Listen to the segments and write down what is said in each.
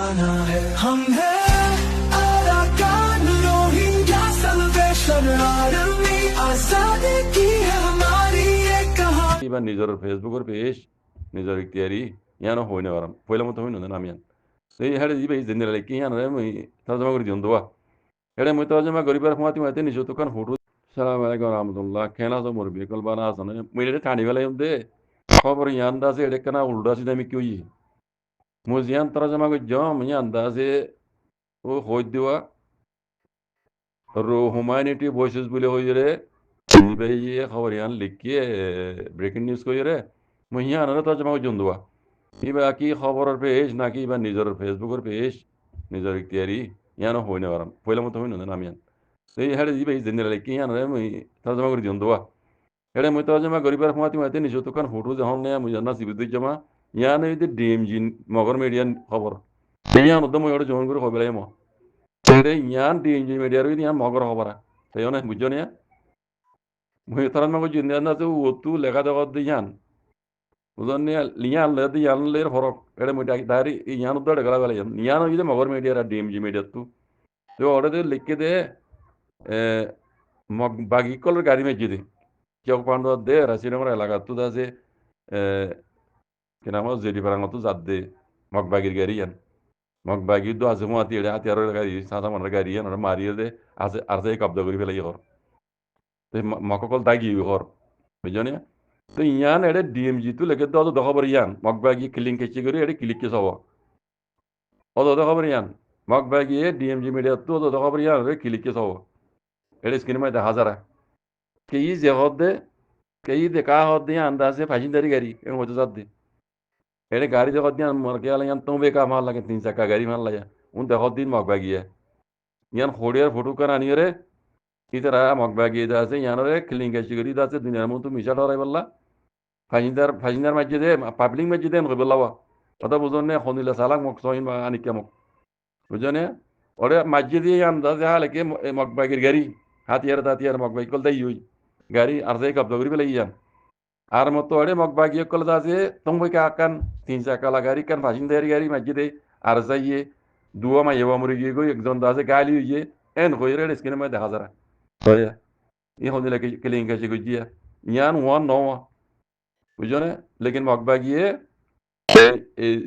जाना है हम हैं अराकान रोहिंग्या सल्वेशन आर्मी आजादी की है हमारी ये कहानी এবার নিজের ফেসবুকের পেজ নিজের ইখতিয়ারি ইয়ানো হইনে পারাম পয়লা মতো হইন না আমি এই হেডে দিবে জেনারেল কি ইয়ানো মুই তরজমা করে দিন দোয়া হেডে মুই তরজমা করিবার সময়তে মাতে নিজে তো কান ফটো সালাম আলাইকুম রাহমাতুল্লাহ কেনা তো মোর বিকল বানা আসনে মুই এটা টানি বেলাই দে খবর ইয়ান দাসে এটা কেনা উল্টা সিধা আমি কিই মুই জিয়ান তরজমা কই জম ইয়ান দাসে ও হই দেওয়া রো হুমায়ুনিটি ভয়েসেস বলে হই রে ভাই খবর ইয়ান লিখিয়ে ব্রেকিং নিউজ কই রে মুই ইয়ান তরজমা কই জন্দুয়া ইবা কি খবরের পেজ নাকি বা নিজের ফেসবুকের পেজ নিজের ইখতিয়ারি ইয়ানো হইনে পারাম পয়লা মতো হইন না আমি এই হেডে দিবে জেনারেল কি ইয়ানো মুই তরজমা করে দিন দোয়া হেডে মুই তরজমা করিবার সময়তে মাতে নিজে তো কান ফটো যখন নে মুই জানা সিবিদ জমা ইয়ানো ইদে ডিএমজি মগর মিডিয়ান খবর ইয়ানো তো মুই ওটা জমন করে কইলাই ম হেডে ইয়ান ডিএমজি মিডিয়ার ইয়ান মগর খবর তাই না বুঝছো না মুই তরজমা কই জিন না তো ওতু লেখা জগত ইয়ান Uzannya lian le di yan le horok ere mu dari yan udda de gala gala yan yan ide mogor media ra DMG media tu to ore de likke de mog bagi kol gari me jide chok pando de rasina mara laga tu da se kenamo zedi parang tu zadde mog bagi gari yan mog bagi do azumo ati ere ati aro gari sa man gari yan ore mari de az arze kabda gori bela yor te makokol dagi yor bujone তো ইয়ান এডে DMG তু লেগে তো খবর ইয়ান মগবাগি ক্লিং কেচি করে এডে click কে সব অত খবর ইয়ান মগবাগি ডিএমজি মিডিয়া তু অত খবর ইয়ান রে ক্লিক কে সব এডে স্ক্রিন মে দেখা যারা কেই যে হদে কেই দে কা হদে আন্দাজে ফাজিনদারি গাড়ি এর মতো যাদে এডে গাড়ি যে হদে মর কে আলা ইয়ান তোবে কা মার লাগে তিন চাকা গাড়ি মার লাগা উন দে হদিন মগবাগি ইয়ান খড়িয়ার ফটো কার আনি রে ইতারা মগবাগি দাসে ইয়ান রে ক্লিং কেচি করে দাসে দুনিয়ার মতো মিশা ডরাই বললা ফাইনার মাঝে পাবলিক মাঝে দেন কইবে লাওয়া কথা বুঝনে খনিলা সালাক মক সহিন বা আনিকে মক বুঝনে ওরে মাঝে দিয়ে আন্দাজে হালেকে মকবাগির গাড়ি হাতিয়ার মকবাগি কল দাই হই গাড়ি আর যাই কবজা করি বেলাই ইয়ান আর মতো ওরে মকবাগি কল দাসে তংবই কা কান তিন চাকালা গাড়ি কান ফাইনার গাড়ি মাঝে দে আর যাইয়ে দুয়া মাইয়া মরে গিয়ে গই একজন দাসে গালি হইয়ে এন কইরে স্ক্রিনে মে দেখা যারা হয় ই খনিলা কেলিং কাছে গজিয়া ইয়ান ওয়ান নো বুঝনে লেকিন মগবাগিয়ে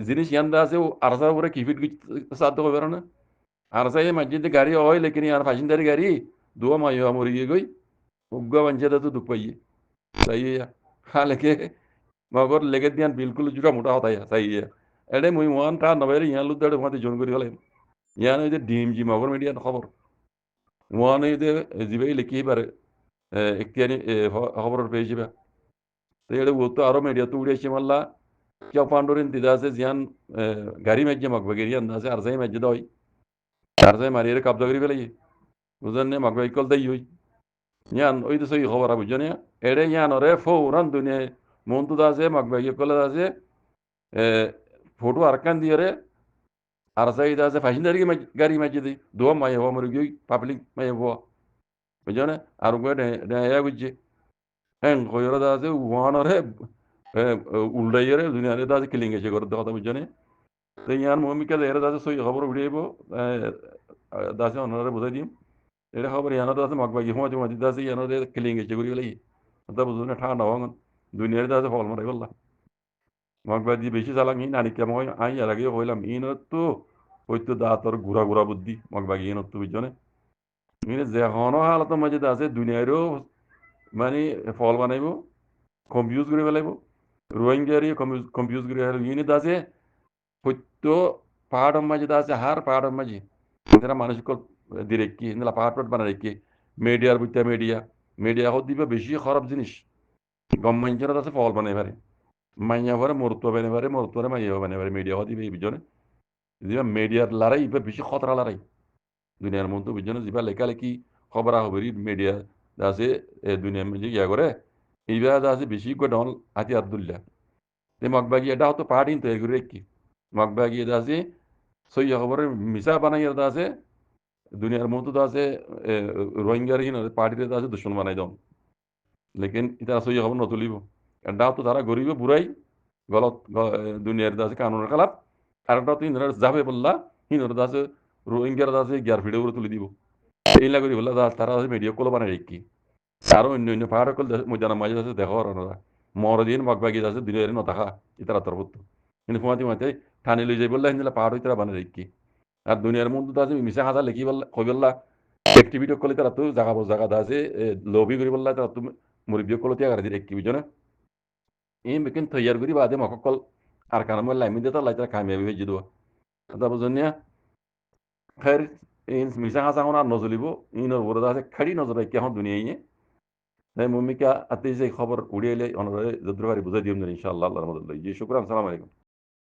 জিনিস ইয়ান্দা আছে আরসা উপরে কিফিট সাধ্য করবে না আরসা এই মসজিদে গাড়ি হয় লেকিন ইয়ার ফাসিনদারি গাড়ি দুয়া মাইয়া মরি গিয়ে গই উগ্গা বঞ্চে তো দুঃখ পাইয়ে তাই হ্যাঁ লেকে মগর লেগে দিয়ান বিলকুল জুটা মোটা হতাই তাই এডে মুই ওয়ান টা নবের ইয়ান লুদাড়ে মাতে জন করি হলে ইয়ান ওই যে ডিএমজি মগর মিডিয়ান খবর ওয়ান এই যে জিবাই লেখি পারে একটিয়ানি খবরের পেয়ে যাবে তো এটা ও তো আরো মিডিয়া তো উড়েছে মাল্লা কেউ পান্ডুরিন দিদা আছে জিয়ান গাড়ি মেজে মগবাগিরি আন্দাজে আর যাই মেজে দই আর যাই মারিয়ে কাবজা করি ফেলাই বুঝলেন নে মগবাগি কল দেই হই ইয়ান ওই তো সই খবর বুঝছেন এড়ে ইয়ান ওরে ফৌরান দুনিয়া মন তো আছে মগবাগি কলে আছে ফটো আর কান দিয়ে রে আর যাই আছে ফাইনারি গাড়ি মেজে দিই দোয়া মাই হওয়া মরে গিয়ে পাবলিক মাই হওয়া বুঝছেন আর গিয়ে বুঝছে হ্যাঁ কইরা আছে ওয়ান ওরে উল্টাইয়ারে দুনিয়ারে দাজে কিলিং এসে করে কথা বুঝছনে তো ইয়ার মমিকা এরা দাজে সই খবর উড়াইব দাসে অনারে বুঝাই দিম এটা খবর ইয়ানো দাসে মগবাগি হমাতে মাঝে দাসে ইয়ানো কিলিং এসে করি গেলাই কথা বুঝুন ঠান্ডা হওয়া দুনিয়ারে দাসে ফল মারাই বললা মগবাগি বেশি চালাক ই নানি কেমন আই আর আগে হইলাম ইন তো হয়তো দা তোর ঘুরা ঘুরা বুদ্ধি মগবাগি ইন তো বুঝছনে ইনে যে হনো হালতের মাঝে দাসে দুনিয়ারও মানে ফল বানাইব কম্পিউজ করে ফেলাইব রোহিঙ্গারি কম্পিউজ করে ফেলাইব ইনি দাসে সত্য পাহাড়ের মাঝে দাসে হার পাহাড়ের মাঝে এরা মানুষকে দিরেকি ইন্দলা পাহাড় বানা রেখে মিডিয়ার বুঝতে মিডিয়া হত দিবে বেশি খারাপ জিনিস গম মাইনজরা দাসে ফল বানাই পারে মাইয়া ভরে মরত্ব বানাই পারে মরত্বরে মাইয়া বানাই পারে মিডিয়া হত দিবে এই বিজনে দিবা মিডিয়ার লড়াই ইবে বেশি খতরা লড়াই দুনিয়ার মধ্যে বিজনে দিবা লেখালেখি খবরা খবরি মিডিয়া দাসে দুনিয়ার মধ্যে ইয়া করে এইবার দাসে বেশি করে ডন হাতি আব্দুল্লাহ তে মগবাগি এটা হতো পাহাড়িন তৈরি করে রেখি মগবাগি দাসে সই খবরের মিশা বানাই দাসে দুনিয়ার মতো দাসে রোহিঙ্গার পার্টিতে দাসে দুশ্মন বানাই দন লেকিন এটা সই খবর নতুলিব এটা তো তারা গরিব বুড়াই গলত দুনিয়ার দাসে কানুনের খেলাপ আর ওটা তো ইন্দ্রের যাবে বললা হিনোর দাসে রোহিঙ্গার দাসে গিয়ার ফিডে করে তুলে দিব এই লাগি বললা তারা ভিডিও কল বানাই রেখি আরো অন্য অন্য পাহাড় কল মজানা মাঝে আছে দেখো ওরা মরদিন মগবাগি আছে দিনের নতাখা ইতারা তরফত কিন্তু ফুমাতি মাতে ঠানি লই যাই বললা হিন্দলা পাহাড় ইতারা বানাই রেখি আর দুনিয়ার মধ্যে আছে মিশা হাজা লেখি বললা কই বললা অ্যাক্টিভিটি করলে তারা তো জায়গা আছে লবি করি বললা তারা তুমি মুরব্বী কল তিয়াগার দি রেখি বুঝো না এই মেকিন তৈয়ার করি বাদে মককল আর কারণ মই লাইমি দিতা লাইতা কামিয়াবি হয়ে যাবো কথা বুঝুন خير إن ميسان هذا هنا نزليبو إنه وردا هذا خري نزل كي هم دنيا إيه ده ممكن أتيجي خبر أولي لي أنا ضد رغاري بزاف يوم إن شاء الله الله رحمة الله يجي شكرا السلام عليكم